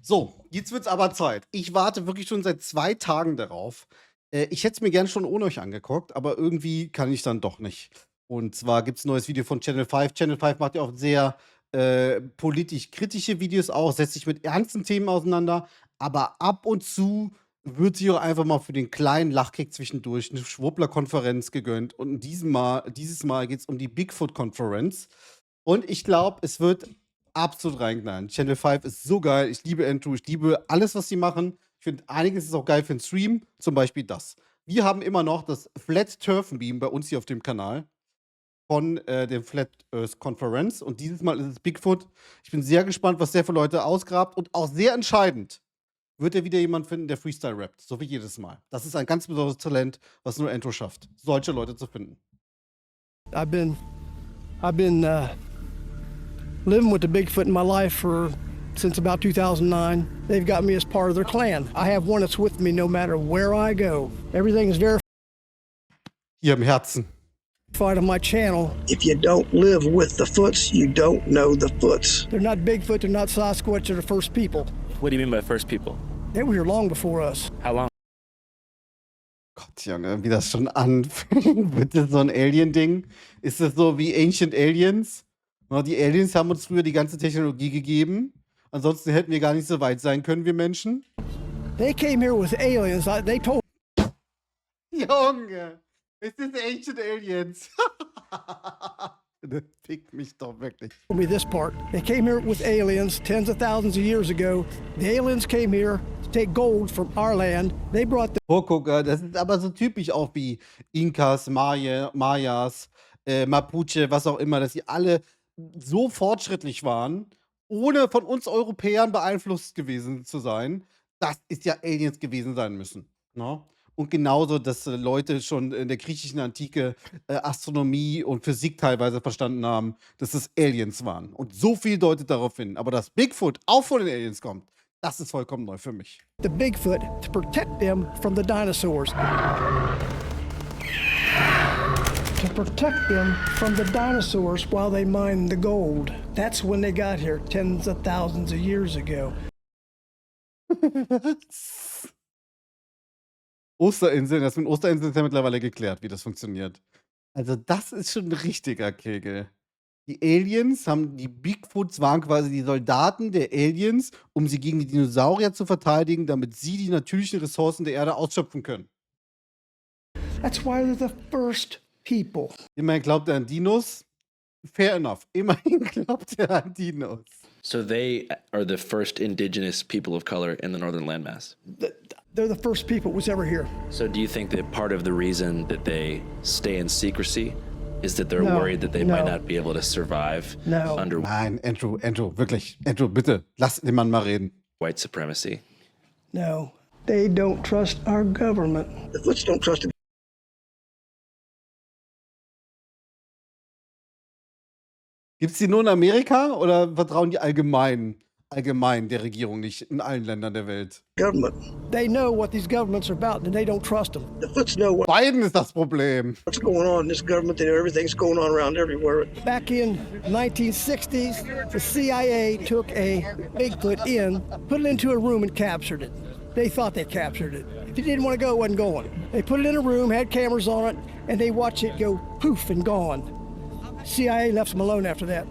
So, jetzt wird's aber Zeit. Ich warte wirklich schon seit 2 Tagen darauf. Ich hätte es mir gern schon ohne euch angeguckt, aber irgendwie kann ich dann doch nicht. Und zwar gibt's 'n neues Video von Channel 5. Channel 5 macht ja auch sehr, politisch kritische Videos auch, setzt sich mit ernsten Themen auseinander, aber ab und zu wird sich auch einfach mal für den kleinen Lachkick zwischendurch 'ne Schwurbler-Konferenz gegönnt und dieses Mal geht's um die Bigfoot-Konferenz. Und ich glaube, es wird absolut reinknallen. Channel 5 ist so geil. Ich liebe Andrew, ich liebe alles, was sie machen. Ich finde, einiges ist auch geil für 'n Stream, zum Beispiel das. Wir haben immer noch das Flat Turf Meme bei uns hier auf dem Kanal von, der Flat Earth Conference und dieses Mal ist es Bigfoot. Ich bin sehr gespannt, was der für Leute ausgrabt und auch sehr entscheidend, wird er wieder jemand finden, der Freestyle rappt, so wie jedes Mal. Das ist ein ganz besonderes Talent, was nur Andrew schafft, solche Leute zu finden. I've been living with the Bigfoot in my life since about 2009. They've got me as part of their clan. I have one that's with me no matter where I go. Everything is verified Hier im Herzen. on my channel. If you don't live with the Foots, you don't know the Foots. They're not Bigfoot, they're not Sasquatch, they're the first people. What do you mean by first people? They were here long before us. How long? Gott, Junge, wie das schon anfängt. Wird das so ein Alien-Ding? Ist das so wie Ancient Aliens? Na, die Aliens haben uns früher die ganze Technologie gegeben. Ansonsten hätten wir gar nicht so weit sein können, wir Menschen. They came here with aliens. They told Junge, es ist Ancient Aliens. Das fickt mich doch wirklich. me this part. They came here with aliens tens of thousands of years ago. The aliens came here to take gold from our land. They brought the Vorgucker, das ist aber so typisch auch wie Inkas, Mayas, Mapuche, was auch immer, dass sie alle so fortschrittlich waren, ohne von uns Europäern beeinflusst gewesen zu sein. Das ist ja Aliens gewesen sein müssen, ne? Und genauso, dass, Leute schon in der griechischen Antike, Astronomie und Physik teilweise verstanden haben, dass es Aliens waren. Und so viel deutet darauf hin. Aber dass Bigfoot auch von den Aliens kommt, das ist vollkommen neu für mich. Bigfoot to protect them from the dinosaurs. To protect them from the dinosaurs while they mined the gold. That's when they got here tens of thousands of years ago. Osterinseln, das mit Osterinseln ist ja mittlerweile geklärt, wie das funktioniert. Also, das ist schon 'n richtiger Kegel. Die Aliens haben die Bigfoots waren quasi die Soldaten der Aliens, um sie gegen die Dinosaurier zu verteidigen, damit sie die natürlichen Ressourcen der Erde ausschöpfen können. That's why they're the first people. Immerhin glaubt er an Dinos. Fair enough. Immerhin glaubt er an Dinos. So they are the first indigenous people of color in the northern landmass. They're the first people who was ever here. So do you think that part of the reason that they stay in secrecy is that they're No, worried that they might no. not be able to survive No. under Nein, Andrew, wirklich. Andrew, bitte, lass den Mann mal reden. white supremacy? No, they don't trust our government. The Foots don't trust it. Gibt's die nur in Amerika oder vertrauen die allgemein der Regierung nicht in allen Ländern der Welt? Government. They know what these governments are about and they don't trust them. The Foots know Biden ist das Problem. what's going on in this government. They know everything's going on around everywhere. Back in 1960s, the CIA took a Bigfoot in, put it into a room and captured it. They thought they captured it. If he didn't want to go, it wasn't going. They put it in a room, had cameras on it, and they watched it go poof and gone. CIA left them alone after that.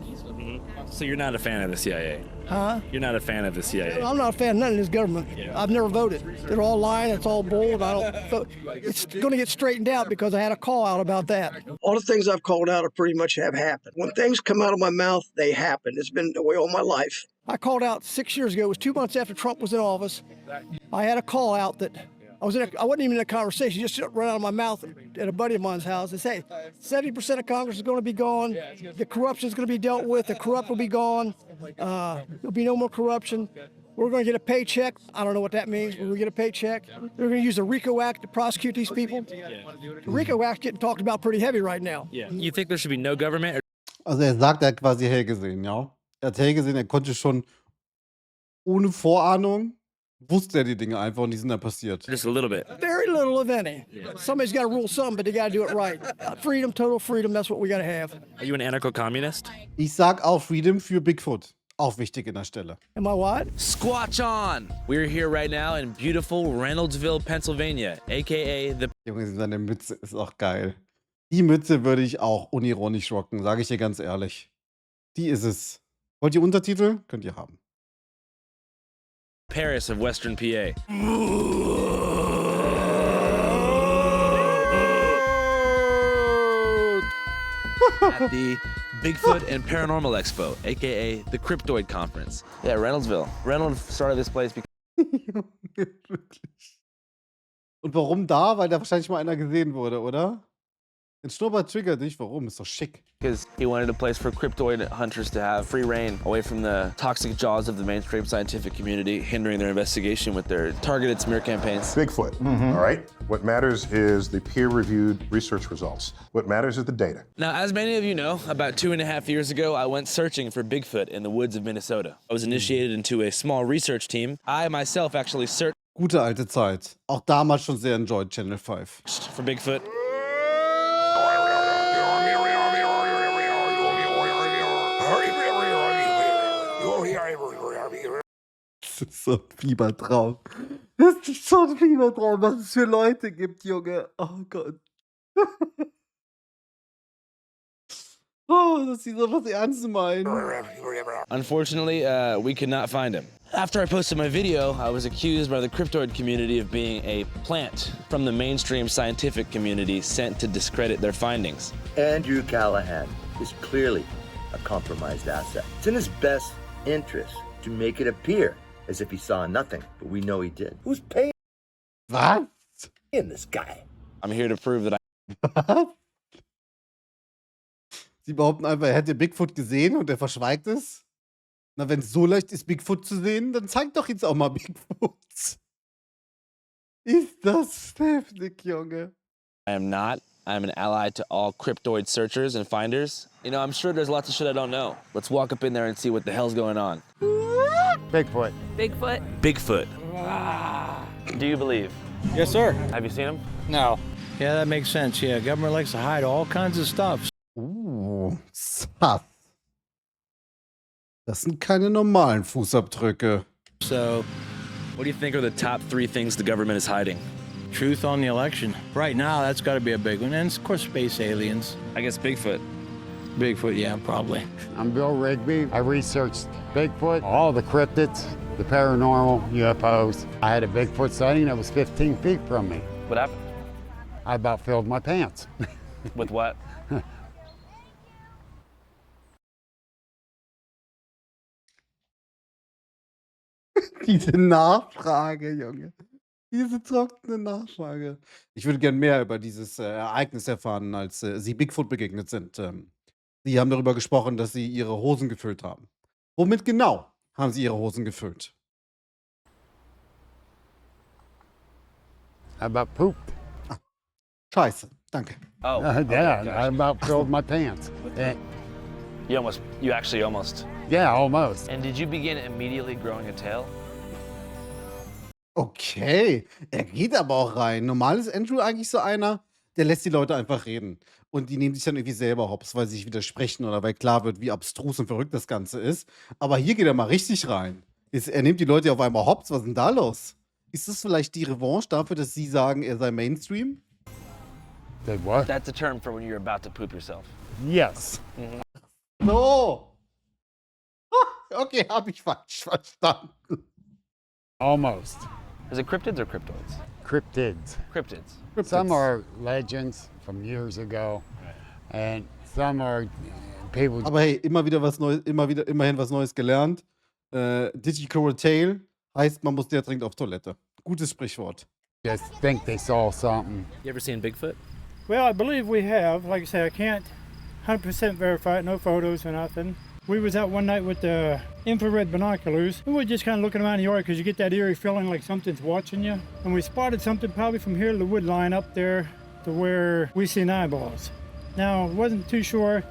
So you're not a fan of the CIA? Huh? You're not a fan of the CIA? I'm not a fan of none of this government. I've never voted. They're all lying. It's all bull. And I don't vote. It's going to get straightened out because I had a call out about that. All the things I've called out are pretty much have happened. When things come out of my mouth, they happen. It's been the way all my life. I called out 6 years ago. It was 2 months after Trump was in office. I had a call out that I wasn't even in a conversation. Just ran out of my mouth at a buddy of mine's house. They say 70% of Congress is going to be gone. The corruption is going to be dealt with. The corrupt will be gone. There'll be no more corruption. We're going to get a paycheck. I don't know what that means. We're going to get a paycheck. They're going to use the RICO Act to prosecute these people. The RICO Act's getting talked about pretty heavy right now. Yeah. You think there should be no government? Or Also er sagt, er hat quasi hell gesehen, ja. Er hat hell gesehen, er konnte schon ohne Vorahnung, wusste er die Dinge einfach und die sind dann passiert. just a little bit? Very little, if any. Somebody's got to rule something, but they got to do it right. Freedom, total freedom, that's what we got to have. Are you an anarcho-communist? Ich sag auch Freedom für Bigfoot. auch wichtig in der Stelle. Am I what? Squatch on! We're here right now in beautiful Reynoldsville, Pennsylvania, aka the Junge, seine Mütze ist auch geil. Die Mütze würde ich auch unironisch rocken, sage ich dir ganz ehrlich. Die ist es. Wollt ihr Untertitel? Könnt ihr haben. Paris of Western PA. At the Bigfoot and Paranormal Expo, aka the Cryptoid Conference. Yeah, Reynoldsville. Reynolds started this place because Junge, wirklich. Und warum da? Weil da wahrscheinlich mal einer gesehen wurde, oder? Den Schnurrbart triggert dich. Warum? Ist doch schick. he wanted a place for cryptoid hunters to have free reign away from the toxic jaws of the mainstream scientific community, hindering their investigation with their targeted smear campaigns. Bigfoot, all right? What matters is the peer-reviewed research results. What matters is the data. Now, as many of you know, about 2.5 years ago, I went searching for Bigfoot in the woods of Minnesota. I was initiated into a small research team. I myself actually searched Gute alte Zeit. Auch damals schon sehr enjoyed, Channel 5. for Bigfoot. Das ist so ein Fiebertraum. Das ist so ein Fiebertraum, was es für Leute gibt, Junge. Oh Gott. Oh, dass sie sowas ernst meinen. Unfortunately, we could not find him. After I posted my video, I was accused by the cryptoid community of being a plant from the mainstream scientific community sent to discredit their findings. Andrew Callahan is clearly a compromised asset. It's in his best interest to make it appear as if he saw nothing, but we know he did. Who's paying Was? this guy? I'm here to prove that Was? Sie behaupten einfach, er hätte Bigfoot gesehen und er verschweigt es. Na, wenn es so leicht ist, Bigfoot zu sehen, dann zeig doch jetzt auch mal Bigfoot. Ist das heftig, Junge. I am not. I'm an ally to all cryptoid searchers and finders. You know, I'm sure there's lots of shit I don't know. Let's walk up in there and see what the hell's going on. Bigfoot. Bigfoot. Bigfoot. Do you believe? Yes, sir. Have you seen him? No. Yeah, that makes sense. Yeah, government likes to hide all kinds of stuff. Sass. Das sind keine normalen Fußabdrücke. So, What do you think are the top 3 things the government is hiding? truth on the election. Right now, that's got to be a big one. And of course, space aliens. I guess Bigfoot. Bigfoot, yeah, probably. I'm Bill Rigby. I researched Bigfoot, all the cryptids, the paranormal, UFOs. I had a Bigfoot sighting that was 15 feet from me. What happened? I about filled my pants. With what? Diese Nachfrage, Junge. Diese trockene Nachfrage. Ich würde gern mehr über dieses Ereignis erfahren, als sie Bigfoot begegnet sind. Sie haben darüber gesprochen, dass sie ihre Hosen gefüllt haben. Womit genau haben sie ihre Hosen gefüllt? I about pooped. Scheiße, danke. Oh. Yeah, okay, I gotcha. about filled my pants. You actually almost. Yeah, almost. And did you begin immediately growing a tail? Okay, er geht aber auch rein. Normal ist Andrew eigentlich so einer, der lässt die Leute einfach reden. Und die nehmen sich dann irgendwie selber hops, weil sie sich widersprechen oder weil klar wird, wie abstrus und verrückt das Ganze ist. Aber hier geht er mal richtig rein. Er nimmt die Leute auf einmal hops. Was ist denn da los? Ist das vielleicht die Revanche dafür, dass sie sagen, er sei Mainstream? Did what? That's a term for when you're about to poop yourself. Yes. No! Okay, habe ich falsch verstanden. Almost. Is it cryptids or cryptoids? Cryptids. Cryptids. Some are legends from years ago, and some are people. Aber hey, immer wieder was Neues, immerhin was Neues gelernt. Did you grow a tail? Heißt, man muss sehr dringend auf Toilette. Gutes Sprichwort. Just think they saw something. You ever seen Bigfoot? Well, I believe we have. Like I said, I can't 100% verify it, no photos or nothing. We was out one night with the infrared binoculars, and we're just kind of looking around the yard because you get that eerie feeling like something's watching you. And we spotted something probably from here to the wood line up there to where we seen eyeballs. Now, wasn't too sure,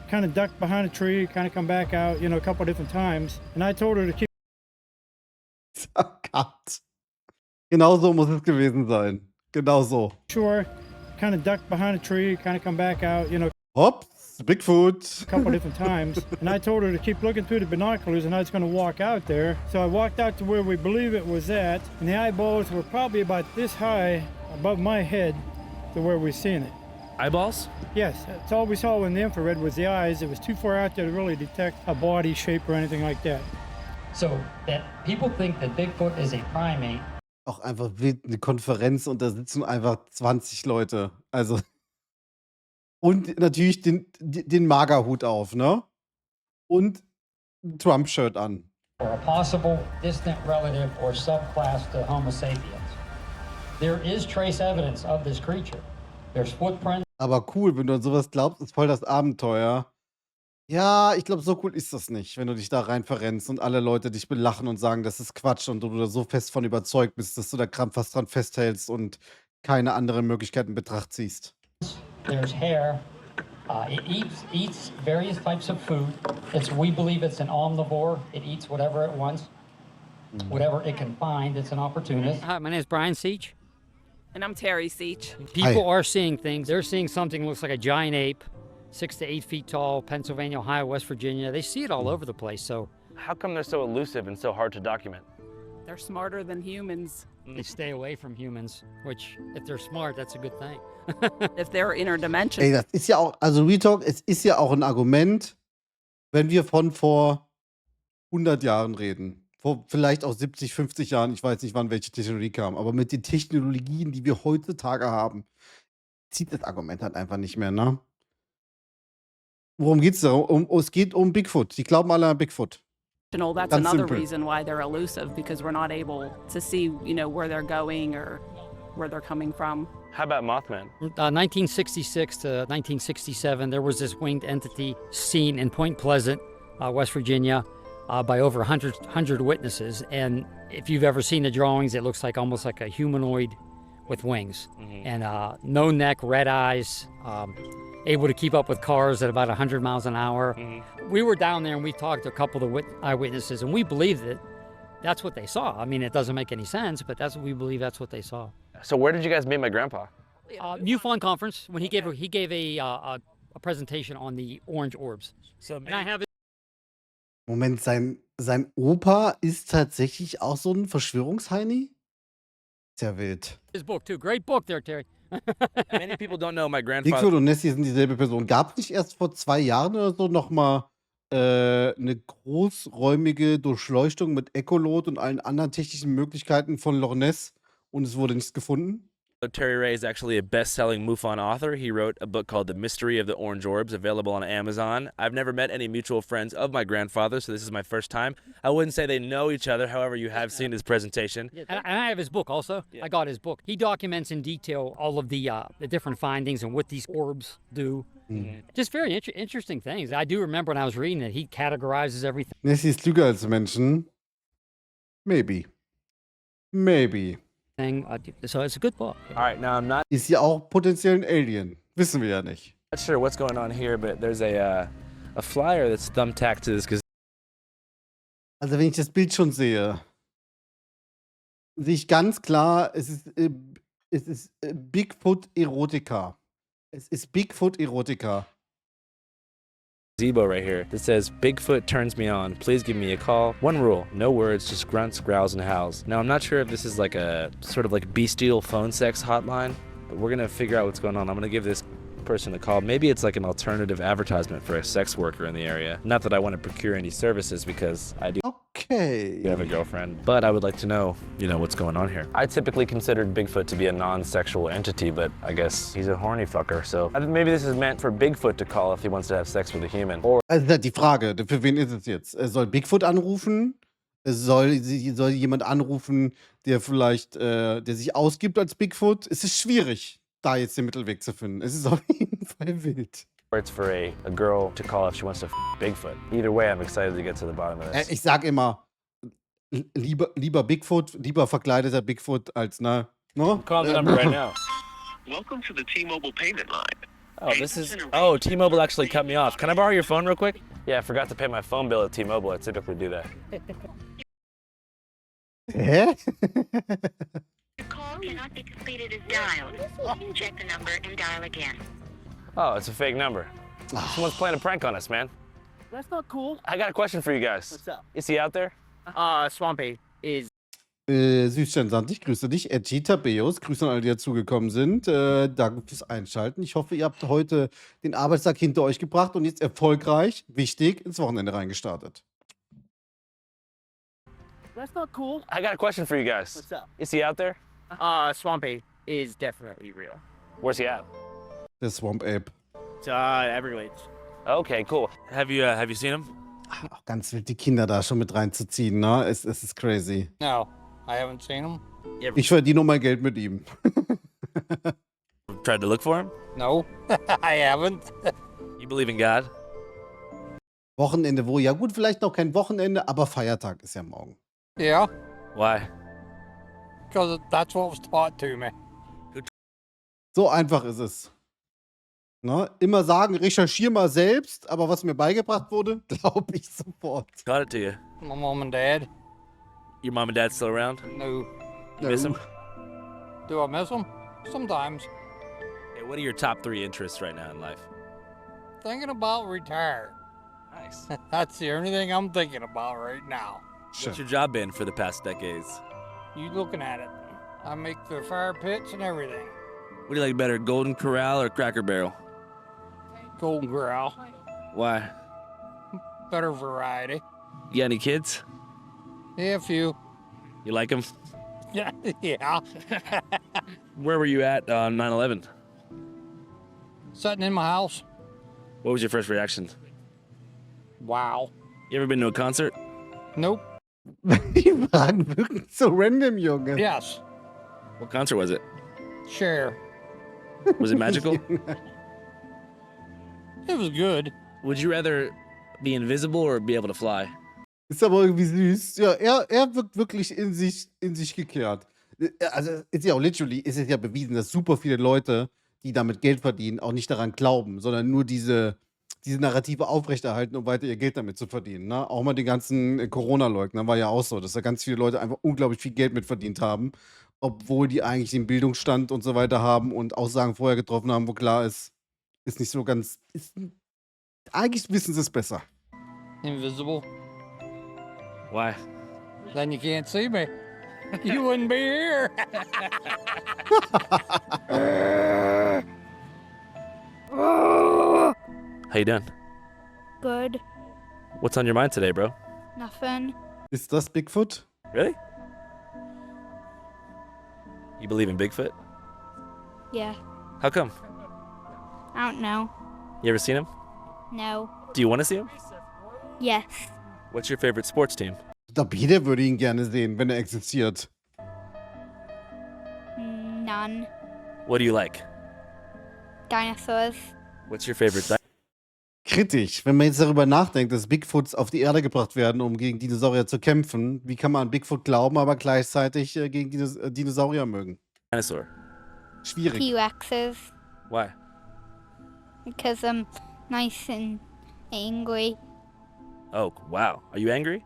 kind of ducked behind a tree, kind of come back out, a couple different times. And I told her to keep Oh Gott. Genau so muss es gewesen sein. Genau so. sure, kind of ducked behind a tree, kind of come back out, Hops, Bigfoot. a couple different times. And I told her to keep looking through the binoculars and I was going to walk out there. So I walked out to where we believe it was at. And the eyeballs were probably about this high above my head to where we seen it. Eyeballs? Yes, that's all we saw in the infrared was the eyes. It was too far out there to really detect a body shape or anything like that. So that people think that Bigfoot is a primate. Auch einfach wild eine Konferenz und da sitzen einfach 20 Leute. Also. Und natürlich den Magerhut auf, ne? Und ein Trump-Shirt an. Or a possible distant relative or subclass to Homo sapiens. There is trace evidence of this creature. There's footprints. Aber cool, wenn du an sowas glaubst, ist voll das Abenteuer. Ja, ich glaube, so cool ist das nicht, wenn du dich da rein verrennst und alle Leute dich belachen und sagen, das ist Quatsch und du da so fest von überzeugt bist, dass du da krampfhaft dran festhältst und keine anderen Möglichkeiten in Betracht ziehst. There's hair. It eats various types of food. We believe it's an omnivore. It eats whatever it wants, whatever it can find. It's an opportunist. Hi, my name is Brian Seach. And I'm Terry Seach. People are seeing things. They're seeing something that looks like a giant ape, 6 to 8 feet tall, Pennsylvania, Ohio, West Virginia. They see it all over the place. So How come they're so elusive and so hard to document? They're smarter than humans. they stay away from humans, which if they're smart, that's a good thing. If they're interdimensional. Ey, das ist ja auch, also Real Talk, es ist ja auch ein Argument, wenn wir von vor 100 Jahren reden. Vor vielleicht auch 70, 50 Jahren, ich weiß nicht, wann welche Technologie kam, aber mit den Technologien, die wir heutzutage haben, zieht das Argument halt einfach nicht mehr, ne? Worum geht's da? Es geht um Bigfoot. Die glauben alle an Bigfoot. That's Ganz another simpel. reason why they're elusive, because we're not able to see, where they're going or where they're coming from. How about Mothman? 1966 to 1967, there was this winged entity seen in Point Pleasant, West Virginia, by over 100 witnesses. And if you've ever seen the drawings, it looks like almost like a humanoid with wings. And no neck, red eyes, able to keep up with cars at about 100 miles an hour. We were down there and we talked to a couple of eyewitnesses, and we believe that that's what they saw. I mean, it doesn't make any sense, but we believe that's what they saw. So where did you guys meet my grandpa? MUFON conference when he gave a presentation on the orange orbs. So And I have it. Moment, sein Opa ist tatsächlich auch so ein Verschwörungsheini? Ist ja wild. His book too. Great book there, Terry. many people don't know my grandfather. Bigfoot und Nessie sind dieselbe Person. Gab es nicht erst vor 2 Jahren oder so nochmal eine großräumige Durchleuchtung mit Echolot und allen anderen technischen Möglichkeiten von Loch Ness und es wurde nichts gefunden? Terry Ray is actually a best-selling MUFON author. He wrote a book called The Mystery of the Orange Orbs, available on Amazon. I've never met any mutual friends of my grandfather, so this is my first time. I wouldn't say they know each other, however, you have seen his presentation. And I have his book also. I got his book. He documents in detail all of the different findings and what these orbs do. Just very interesting things. I do remember when I was reading it, he categorizes everything. Nessie ist klüger als Menschen. Maybe. So it's a good book. All right, now I'm not Ist ja auch potenziell ein Alien. Wissen wir ja nicht. sure what's going on here, but there's a flyer that's thumbtacked to this Also wenn ich das Bild schon sehe ich ganz klar, es ist Bigfoot-Erotika. Es ist Bigfoot-Erotika. gazebo right here that says, "Bigfoot turns me on. Please give me a call. One rule, no words, just grunts, growls, and howls." Now, I'm not sure if this is like a sort of like bestial phone sex hotline, but we're going to figure out what's going on. I'm going to give this person a call. Maybe it's like an alternative advertisement for a sex worker in the area. Not that I want to procure any services because I do Okay. have a girlfriend, but I would like to know, what's going on here. I typically considered Bigfoot to be a non-sexual entity, but I guess he's a horny fucker, so I think maybe this is meant for Bigfoot to call if he wants to have sex with a human. Or Also das ist die Frage, für wen ist es jetzt? Soll Bigfoot anrufen? Soll jemand anrufen, der vielleicht, der sich ausgibt als Bigfoot? Es ist schwierig, da jetzt den Mittelweg zu finden. Es ist auf jeden Fall wild. it's for a girl to call if she wants to Bigfoot. Either way, I'm excited to get to the bottom of this. Ich sag immer, lieber Bigfoot, lieber verkleideter Bigfoot als, ne? Call the number right now. Welcome to the T-Mobile payment line. Oh, T-Mobile actually cut me off. Can I borrow your phone real quick? Yeah, I forgot to pay my phone bill at T-Mobile. I typically do that. Hä? Your call cannot be completed as dialed. Check the number and dial again. Oh, it's a fake number. Someone's playing a prank on us, man. That's not cool. I got a question for you guys. What's up? Is he out there? Swampy is. Süßstern Sand, ich grüße dich. Edgy Tabeus, Grüße an alle, die dazugekommen sind. Danke fürs Einschalten. Ich hoffe, ihr habt heute den Arbeitstag hinter euch gebracht und jetzt erfolgreich, wichtig, ins Wochenende reingestartet. That's not cool. I got a question for you guys. What's up? Is he out there? Swampy is definitely real. Where's he at? Der Swamp Ape. It's Everglades. Okay, cool. Have you seen him? Auch ganz wild, die Kinder da schon mit reinzuziehen, ne? Es ist crazy. No, I haven't seen him. Ich verdiene noch mein Geld mit ihm. Tried to look for him? No, I haven't. You believe in God? Wochenende wo? Ja gut, vielleicht noch kein Wochenende, aber Feiertag ist ja morgen. Yeah, Why? because that's what was taught to me. So einfach ist es. Ne? Immer sagen, recherchier mal selbst, aber was mir beigebracht wurde, glaube ich sofort. Taught it to you. My mom and dad. Your mom and dad still around? No. You miss him? Do I miss them? Sometimes. Hey, what are your top 3 interests right now in life? Thinking about retire. Nice. That's the only thing I'm thinking about right now. What's your job been for the past decades? You looking at it. I make the fire pits and everything. What do you like better, Golden Corral or Cracker Barrel? Golden Corral. Why? Better variety. You got any kids? Yeah, a few. You like them? Yeah. Yeah. Where were you at on 9/11? Sitting in my house. What was your first reaction? Wow. You ever been to a concert? Nope. Die Fragen wirken so random, Junge. Yes. What concert was it? Sure. Was it magical? It was good. Would you rather be invisible or be able to fly? Ist aber irgendwie süß. Ja, er wirkt wirklich in sich gekehrt. Also, ist ja auch literally, ist es ja bewiesen, dass super viele Leute, die damit Geld verdienen, auch nicht daran glauben, sondern nur diese Narrative aufrechterhalten, um weiter ihr Geld damit zu verdienen. Ne? Auch mal die ganzen Corona-Leugner war ja auch so, dass da ganz viele Leute einfach unglaublich viel Geld mit verdient haben, obwohl die eigentlich den Bildungsstand und so weiter haben und Aussagen vorher getroffen haben, wo klar ist nicht so ganz. Eigentlich wissen sie es besser. Invisible. Why? Then you can't see me. You wouldn't be here. How you doing? Good. What's on your mind today, bro? Nothing. Ist das Bigfoot? Really? You believe in Bigfoot? Yeah. How come? I don't know. You ever seen him? No. Do you want to see him? Yes. What's your favorite sports team? Ich glaube, jeder würde ihn gerne sehen, wenn er existiert. None. What do you like? Dinosaurs. What's your favorite Kritisch, wenn man jetzt darüber nachdenkt, dass Bigfoots auf die Erde gebracht werden, um gegen Dinosaurier zu kämpfen. Wie kann man an Bigfoot glauben, aber gleichzeitig gegen Dinosaurier mögen? dinosaur? Schwierig. T-Rexes. Why? Because I'm nice and angry. Oh, wow. Are you angry?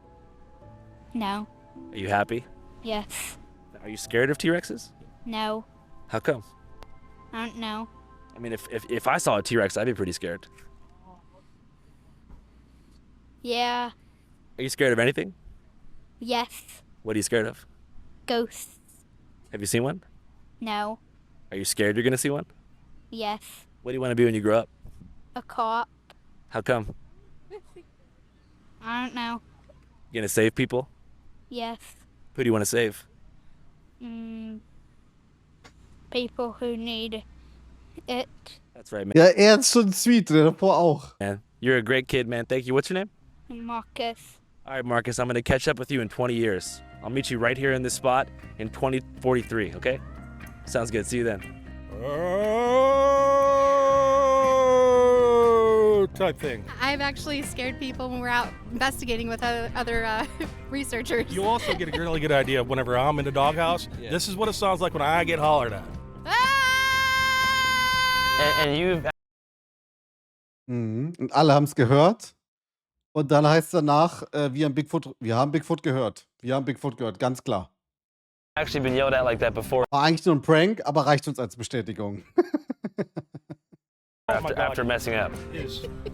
No. Are you happy? Yes. Are you scared of T-Rexes? No. How come? I don't know. I mean, if I saw a T-Rex, I'd be pretty scared. Yeah. Are you scared of anything? Yes. What are you scared of? Ghosts. Have you seen one? No. Are you scared you're gonna see one? Yes. What do you want to be when you grow up? A cop. How come? I don't know. You gonna save people? Yes. Who do you want to save? People who need it. That's right, man. Ja, er ist schon sweet, der davor auch. Man, you're a great kid, man. Thank you. What's your name? Marcus. All right, Marcus, I'm gonna catch up with you in 20 years. I'll meet you right here in this spot in 2043, okay? Sounds good. See you then. Type thing. I've actually scared people when we're out investigating with other researchers. You also get a really good idea of whenever I'm in the doghouse. Yeah. This is what it sounds like when I get hollered at. And you've Und alle haben es gehört. Und dann heißt es danach, wir haben Bigfoot gehört. Wir haben Bigfoot gehört, ganz klar. actually been yelled at like that before. War eigentlich nur ein Prank, aber reicht uns als Bestätigung. After messing up.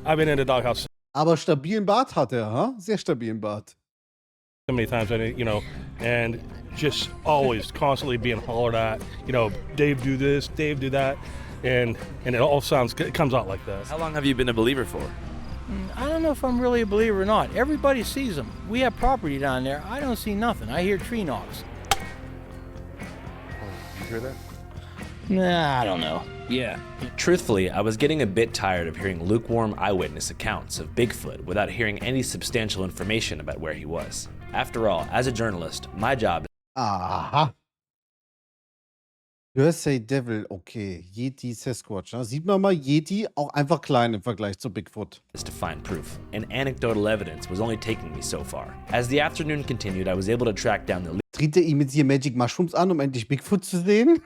I've been in the doghouse Aber stabilen Bart hat er, ha? Sehr stabilen Bart. so many times, and just always constantly being hollered at. Dave, do this, Dave, do that, and it all comes out like that. How long have you been a believer for? I don't know if I'm really a believer or not. Everybody sees them. We have property down there. I don't see nothing. I hear tree knocks. You hear that? Nah, I don't know. Yeah. Truthfully, I was getting a bit tired of hearing lukewarm eyewitness accounts of Bigfoot without hearing any substantial information about where he was. After all, as a journalist, my job Aha. USA Devil, okay. Yeti, Sasquatch. Ja? Sieht man mal, Yeti auch einfach klein im Vergleich zu Bigfoot. is to find proof, and anecdotal evidence was only taking me so far. As the afternoon continued, I was able to track down the Tritt er ihm jetzt hier Magic Mushrooms an, um endlich Bigfoot zu sehen?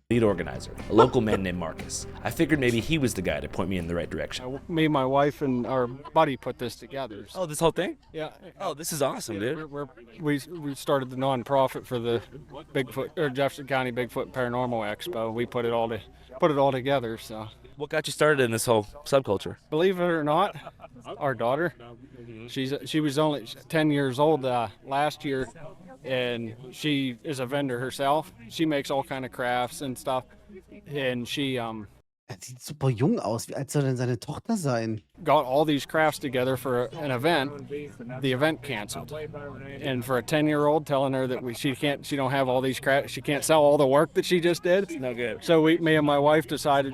lead organizer, a local man named Marcus. I figured maybe he was the guy to point me in the right direction. Me, my wife, and our buddy put this together. Oh, this whole thing? Yeah. Oh, this is awesome, dude. We started the nonprofit for the Bigfoot or Jefferson County Bigfoot Paranormal Expo. We put it all together. So. What got you started in this whole subculture? Believe it or not, our daughter, she was only 10 years old last year, and she is a vendor herself. She makes all kind of crafts and stuff, and she Er sieht super jung aus. Wie alt soll denn seine Tochter sein? got all these crafts together for an event. The event canceled, and for a 10-year-old telling her that she don't have all these crafts, she can't sell all the work that she just did. No good. So me and my wife decided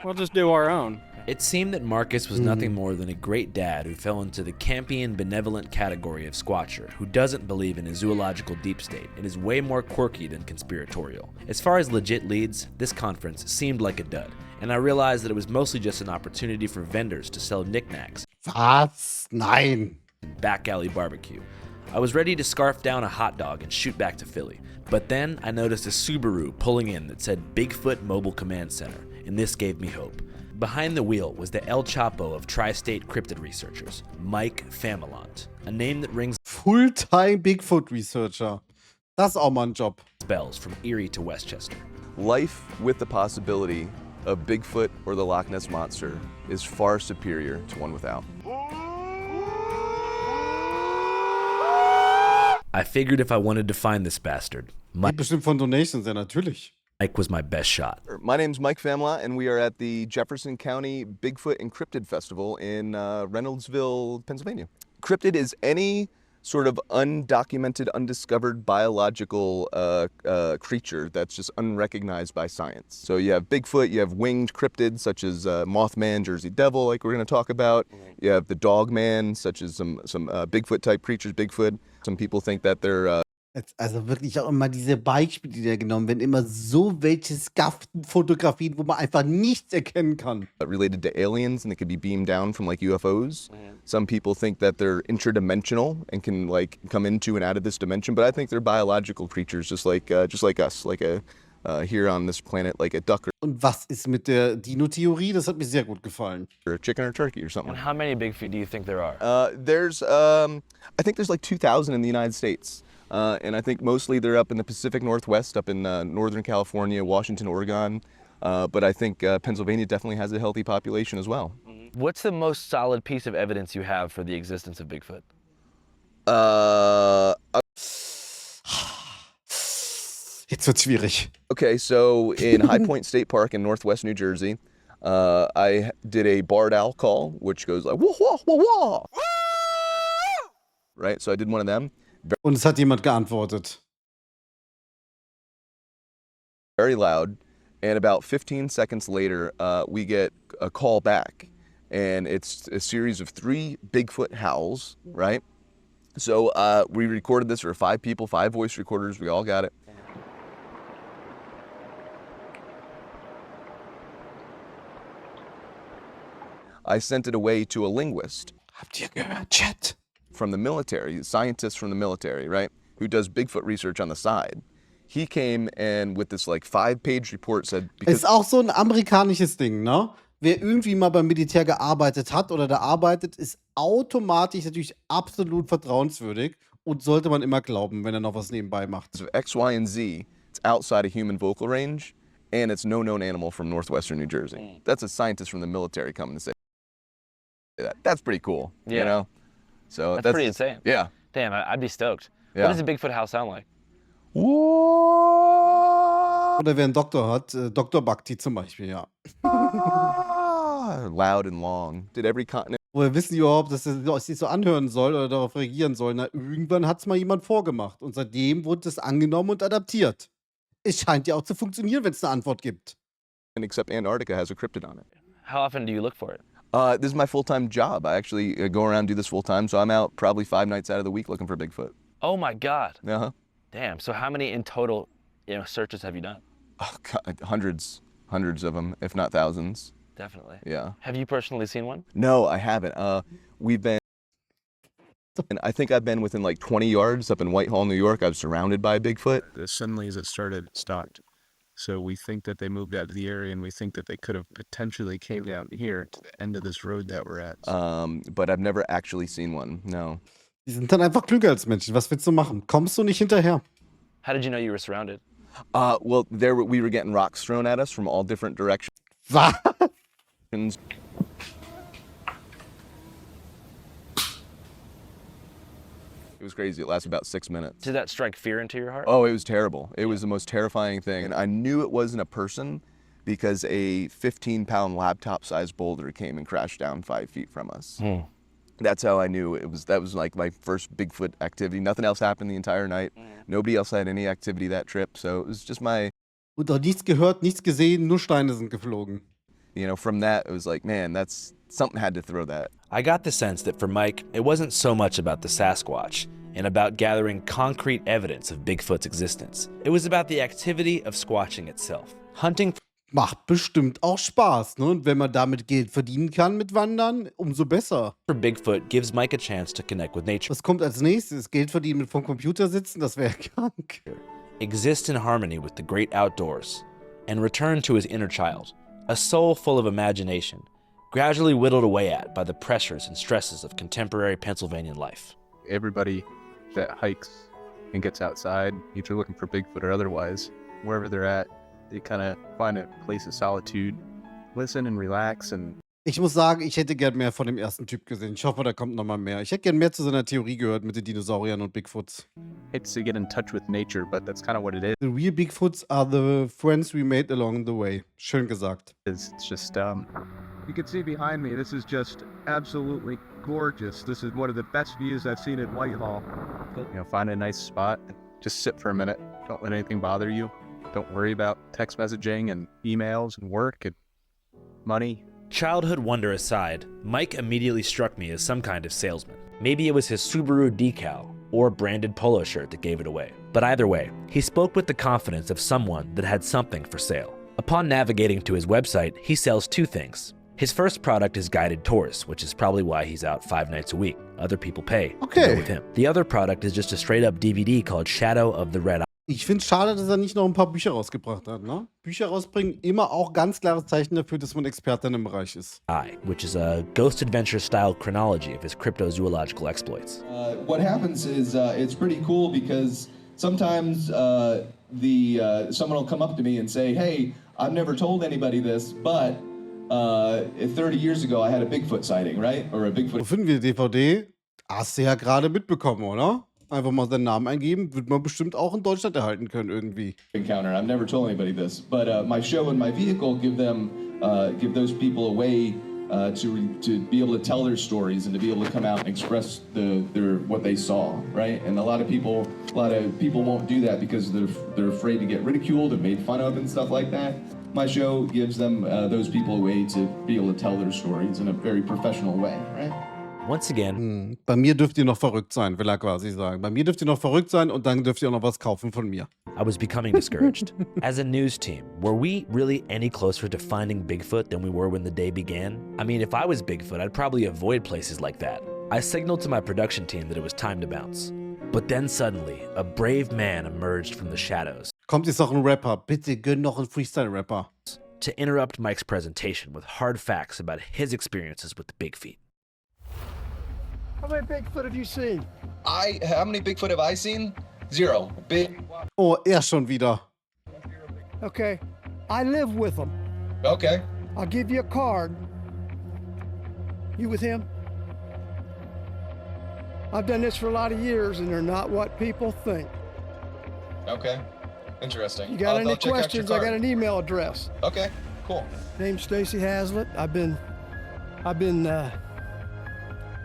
we'll just do our own. It seemed that Marcus was nothing more than a great dad who fell into the campy and benevolent category of squatcher, who doesn't believe in a zoological deep state and is way more quirky than conspiratorial. As far as legit leads, this conference seemed like a dud, and I realized that it was mostly just an opportunity for vendors to sell knickknacks. Was? Nein. Back alley barbecue. I was ready to scarf down a hot dog and shoot back to Philly, but then I noticed a Subaru pulling in that said Bigfoot Mobile Command Center, and this gave me hope. Behind the wheel was the El Chapo of tri-state cryptid researchers, Mike Famelant, a name that rings Full-time Bigfoot Researcher. Das ist auch mal ein Job. bells from Erie to Westchester. Life with the possibility of Bigfoot or the Loch Ness Monster is far superior to one without. I figured if I wanted to find this bastard, Bestimmt von Donations, ja natürlich. Mike was my best shot. My name's Mike Famla, and we are at the Jefferson County Bigfoot and Cryptid Festival in Reynoldsville, Pennsylvania. Cryptid is any sort of undocumented, undiscovered biological creature that's just unrecognized by science. So you have Bigfoot, you have winged cryptids such as Mothman, Jersey Devil, like we're going to talk about. You have the Dogman, such as some Bigfoot-type creatures, Bigfoot. Some people think that they're Also wirklich auch immer diese Beispiele, die da genommen werden, immer so welche Skaften-Fotografien, wo man einfach nichts erkennen kann. related to aliens, and they could be beamed down from like UFOs. Some people think that they're interdimensional and can like come into and out of this dimension, but I think they're biological creatures, just like us, like a here on this planet, like a duck Und was ist mit der Dino-Theorie? Das hat mir sehr gut gefallen. or a chicken or turkey or something. And how many Bigfoot do you think there are? I think there's like 2,000 in the United States. And I think mostly they're up in the Pacific Northwest, up in Northern California, Washington, Oregon. But I think Pennsylvania definitely has a healthy population as well. What's the most solid piece of evidence you have for the existence of Bigfoot? Jetzt wird's schwierig. Okay, so in High Point State Park in Northwest New Jersey, I did a barred owl call, which goes like, wah, wah, wah, wah. Right, so I did one of them. Und es hat jemand geantwortet. Very loud, and about 15 seconds later, we get a call back, and it's a series of 3 Bigfoot howls, right? So we recorded this for 5 people, 5 voice recorders, we all got it. I sent it away to a linguist. Habt ihr gehört, Chat? From the military, scientist from the military, right? Who does Bigfoot research on the side. He came and with this like 5-page report said, because Ist auch so ein amerikanisches Ding, ne? Wer irgendwie mal beim Militär gearbeitet hat oder da arbeitet, ist automatisch natürlich absolut vertrauenswürdig und sollte man immer glauben, wenn er noch was nebenbei macht. of X, Y, and Z, it's outside of human vocal range, and it's no known animal from northwestern New Jersey. That's a scientist from the military coming to say that. That's pretty cool, you know? So That's pretty insane. Yeah. Damn, I'd be stoked. Yeah. What does a Bigfoot house sound like? Oder wer einen Doktor hat, Dr. Bhakti zum Beispiel, ja. Loud and long. Did every continent. Woher wissen die überhaupt, dass es sich so anhören soll oder darauf reagieren soll? Na, irgendwann hat es mal jemand vorgemacht. Und seitdem wurde es angenommen und adaptiert. Es scheint ja auch zu funktionieren, wenn es eine Antwort gibt. Except Antarctica has a cryptid on it. How often do you look for it? This is my full-time job. I actually go around and do this full-time, so I'm out probably 5 nights out of the week looking for Bigfoot. Oh my God. Uh-huh. Damn. So how many in total, searches have you done? Oh, God, hundreds of them, if not thousands. Definitely. Yeah. Have you personally seen one? No, I haven't. We've been, and I think I've been within like 20 yards up in Whitehall, New York. I was surrounded by Bigfoot. Suddenly as it started, stopped. So we think that they moved out of the area, and we think that they could have potentially came down here to the end of this road that we're at. But I've never actually seen one, no. Die sind dann einfach klüger als Menschen. Was willst du machen? Kommst du nicht hinterher? How did you know you were surrounded? Well, we were getting rocks thrown at us from all different directions. Was? It was crazy. It lasted about 6 minutes. Did that strike fear into your heart? Oh, it was terrible. It was the most terrifying thing. And I knew it wasn't a person because a 15-pound laptop-sized boulder came and crashed down 5 feet from us. That's how I knew that was like my first Bigfoot activity. Nothing else happened the entire night. Nobody else had any activity that trip. So it was just my... Und auch nichts gehört, nichts gesehen, nur Steine sind geflogen. You know, from that, it was like, man, that's something had to throw that. I got the sense that for Mike, it wasn't so much about the Sasquatch and about gathering concrete evidence of Bigfoot's existence. It was about the activity of squatching itself. Hunting Macht bestimmt auch Spaß, ne? Und wenn man damit Geld verdienen kann mit Wandern, umso besser. for Bigfoot gives Mike a chance to connect with nature. Was kommt als nächstes? Geld verdienen mit vom Computer sitzen? Das wäre krank. Exist in harmony with the great outdoors, and return to his inner child, a soul full of imagination, gradually whittled away at by the pressures and stresses of contemporary Pennsylvanian life. Everybody that hikes and gets outside, either looking for Bigfoot or otherwise, wherever they're at, they kind of find a place of solitude, listen and relax. And Ich muss sagen, ich hätte gern mehr von dem ersten Typ gesehen. Ich hoffe, da kommt noch mal mehr. Ich hätte gern mehr zu seiner Theorie gehört mit den Dinosauriern und Bigfoots. it's to get in touch with nature, but that's kind of what it is. The real Bigfoots are the friends we made along the way. Schön gesagt. It's just, you can see behind me, this is just absolutely gorgeous. This is one of the best views I've seen in Whitehall. You know, find a nice spot, just sit for a minute. Don't let anything bother you. Don't worry about text messaging and emails and work and money. Childhood wonder aside, Mike immediately struck me as some kind of salesman. Maybe it was his Subaru decal or branded polo shirt that gave it away. But either way, he spoke with the confidence of someone that had something for sale. Upon navigating to his website, he sells two things. His first product is guided tours, which is probably why he's out 5 nights a week. Other people pay to go with him. The other product is just a straight-up DVD called Shadow of the Red Ich finde es schade, dass er nicht noch ein paar Bücher rausgebracht hat. Ne? Bücher rausbringen, immer auch ganz klares Zeichen dafür, dass man Experte in dem Bereich ist. Eye, which is a ghost adventure-style chronology of his cryptozoological exploits. What happens is it's pretty cool because sometimes someone will come up to me and say, hey, I've never told anybody this, but 30 years ago I had a Bigfoot sighting, right? Or a Bigfoot. Wo finden wir die DVD? Hast du ja gerade mitbekommen, oder? Einfach mal seinen Namen eingeben, wird man bestimmt auch in Deutschland erhalten können irgendwie. Encounter. I've never told anybody this, but my show and my vehicle give those people a way to be able to tell their stories and to be able to come out and express their what they saw, right? And a lot of people won't do that because they're afraid to get ridiculed and made fun of and stuff like that. My show gives them those people a way to be able to tell their stories in a very professional way, right? Once again, bei mir dürft ihr noch verrückt sein, will er quasi sagen. Bei mir dürft ihr noch verrückt sein und dann dürft ihr auch noch was kaufen von mir. I was becoming discouraged. As a news team, were we really any closer to finding Bigfoot than we were when the day began? I mean, if I was Bigfoot, I'd probably avoid places like that. I signaled to my production team that it was time to bounce. But then suddenly, a brave man emerged from the shadows. Kommt jetzt noch ein Rapper. Bitte gönn noch einen Freestyle-Rapper. To interrupt Mike's presentation with hard facts about his experiences with the big feet. How many Bigfoot have you seen? How many Bigfoot have I seen? 0. Oh, er schon wieder. Okay. I live with them. Okay. I'll give you a card. You with him? I've done this for a lot of years, and they're not what people think. Okay. Interesting. You got any questions? I got an email address. Okay. Cool. Name's Stacy Hazlitt. I've been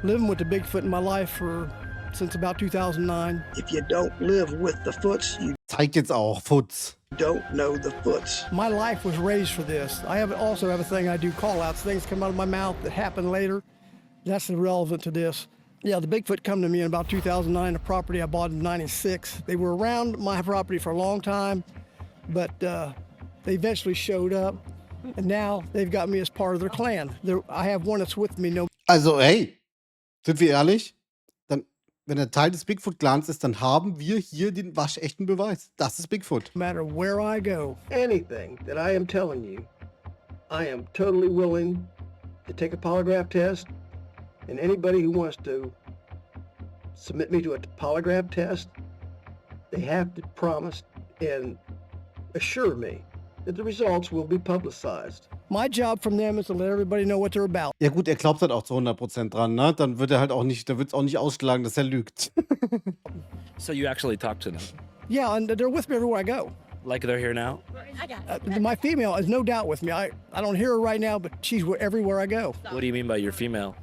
living with the Bigfoot in my life since about 2009. If you don't live with the Foots, you Zeigt jetzt auch Futz. don't know the Foots. My life was raised for this. I also have a thing I do call-outs. Things come out of my mouth that happen later. That's irrelevant to this. Yeah, the Bigfoot come to me in about 2009, a property I bought in 96. They were around my property for a long time, but they eventually showed up, and now they've got me as part of their clan. I have one that's with me. Also, hey, sind wir ehrlich? Dann, wenn er Teil des Bigfoot-Clans ist, dann haben wir hier den waschechten Beweis. Das ist Bigfoot. No matter where I go. Anything that I am telling you, I am totally willing to take a polygraph test, and anybody who wants to submit me to a polygraph test, they have to promise and assure me that the results will be publicized. My job from them is to let everybody know what they're about. Ja gut, er glaubt halt auch zu 100% dran, ne? Dann wird er halt auch nicht, da wird es auch nicht ausschlagen, dass er lügt. So you actually talk to them? Yeah, and they're with me everywhere I go. Like they're here now? My female is no doubt with me. I don't hear her right now, but she's everywhere I go. What do you mean by your female?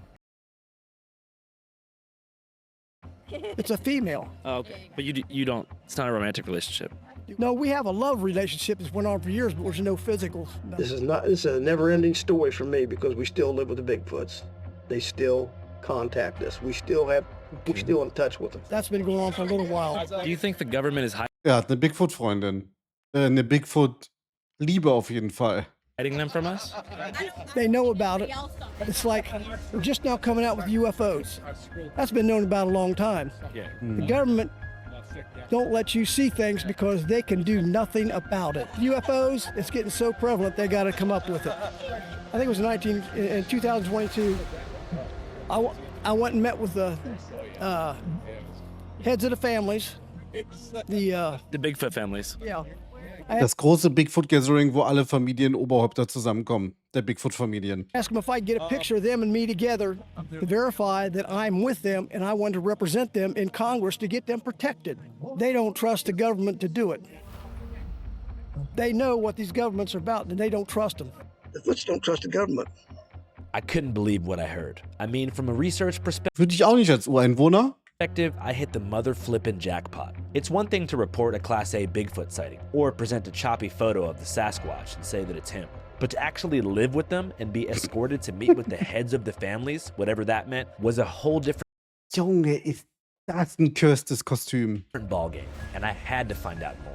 It's a female. Oh, okay. But you don't, it's not a romantic relationship. No, we have a love relationship that's went on for years, but there's no physical. No. This is a never-ending story for me because we still live with the Bigfoots. They still contact us. We're still in touch with them. That's been going on for a little while. Do you think the government is Er hat eine Bigfoot-Freundin. Eine Bigfoot-Liebe auf jeden Fall. hiding them from us? They know about it. It's like they're just now coming out with UFOs. That's been known about a long time. Yeah. The government don't let you see things because they can do nothing about it. UFOs, it's getting so prevalent they got to come up with it. I think it was in 2022. I went and met with the heads of the families. The Bigfoot families. Yeah. Das große Bigfoot-Gathering, wo alle Familienoberhäupter zusammenkommen. Der Bigfoot-Familien. Ask them if I can get a picture of them and me together to verify that I'm with them and I want to represent them in Congress to get them protected. They don't trust the government to do it. They know what these governments are about and they don't trust them. The Foots don't trust the government. I couldn't believe what I heard. I mean, from a research perspective. Würde ich auch nicht als Ureinwohner. I hit the mother flippin' jackpot. It's one thing to report a Class A Bigfoot sighting, or present a choppy photo of the Sasquatch and say that it's him. But to actually live with them and be escorted to meet with the heads of the families, whatever that meant, was a whole different Junge, ist das ein cursed Kostüm. ballgame, and I had to find out more.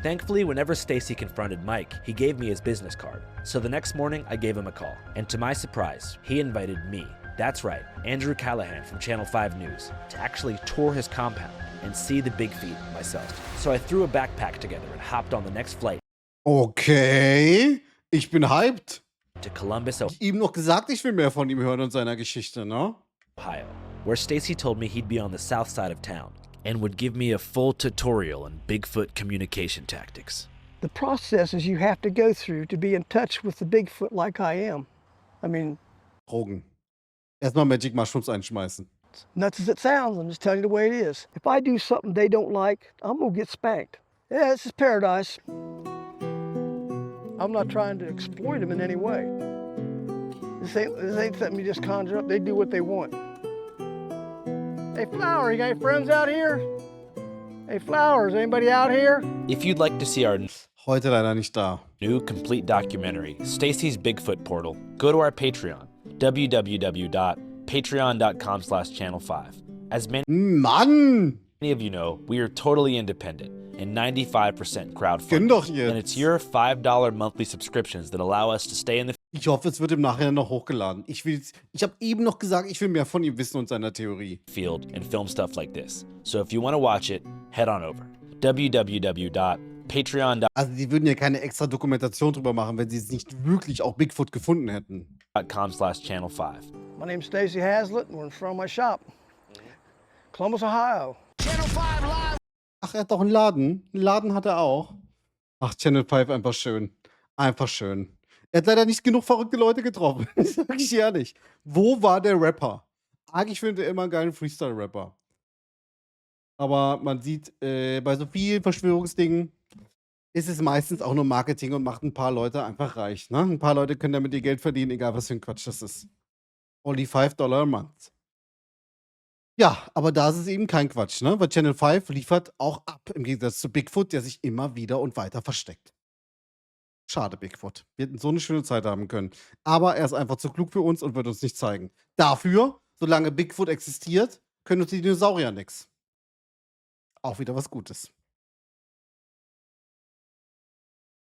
Thankfully, whenever Stacy confronted Mike, he gave me his business card. So the next morning, I gave him a call. And to my surprise, he invited me, that's right, Andrew Callahan from Channel 5 News, to actually tour his compound and see the big feet myself. So I threw a backpack together and hopped on the next flight. Okay, ich bin hyped. To Columbus, Ihm noch gesagt, ich will mehr von ihm hören und seiner Geschichte, ne? Ohio, where Stacy told me he'd be on the south side of town and would give me a full tutorial on Bigfoot communication tactics. The processes you have to go through to be in touch with the Bigfoot like I am. I mean, Drogen. Erstmal Magic Mushrooms einschmeißen. nuts as it sounds, I'm just telling you the way it is. If I do something they don't like, I'm gonna get spanked. Yeah, this is paradise. I'm not trying to exploit them in any way. This ain't something you just conjure up. They do what they want. Hey, Flower, you got any friends out here? Hey, Flowers, anybody out here? If you'd like to see our Heute leider nicht da. new complete documentary, Stacy's Bigfoot Portal, go to our Patreon, www.patreon.com/channel5. As many of you know, we are totally independent and 95% Gönn doch crowdfunding. jetzt. And it's your $5 monthly subscriptions that allow us to stay in the Ich hoffe, es wird im Nachhinein noch hochgeladen. Ich habe eben noch gesagt, ich will mehr von ihm wissen und seiner Theorie. field and film stuff like this. So if you want to watch it, head on over. www.patreon.com/channel5. Also die würden ja keine extra Dokumentation drüber machen, wenn sie es nicht wirklich auch Bigfoot gefunden hätten. My name's Stacy Hazlitt, and we're in front of my shop. Columbus, Ohio. Ach, er hat doch einen Laden. Einen Laden hat er auch. Ach, Channel 5 einfach schön. Einfach schön. Er hat leider nicht genug verrückte Leute getroffen. Sag ich ehrlich. Wo war der Rapper? Eigentlich finde ich immer einen geilen Freestyle-Rapper. Aber man sieht, bei so vielen Verschwörungsdingen ist es meistens auch nur Marketing und macht ein paar Leute einfach reich. Ne? Ein paar Leute können damit ihr Geld verdienen, egal was für ein Quatsch das ist. Only $5 a month. Ja, aber da ist es eben kein Quatsch, ne? Weil Channel 5 liefert auch ab, im Gegensatz zu Bigfoot, der sich immer wieder und weiter versteckt. Schade, Bigfoot. Wir hätten so eine schöne Zeit haben können. Aber er ist einfach zu klug für uns und wird uns nicht zeigen. Dafür, solange Bigfoot existiert, können uns die Dinosaurier nix. Auch wieder was Gutes.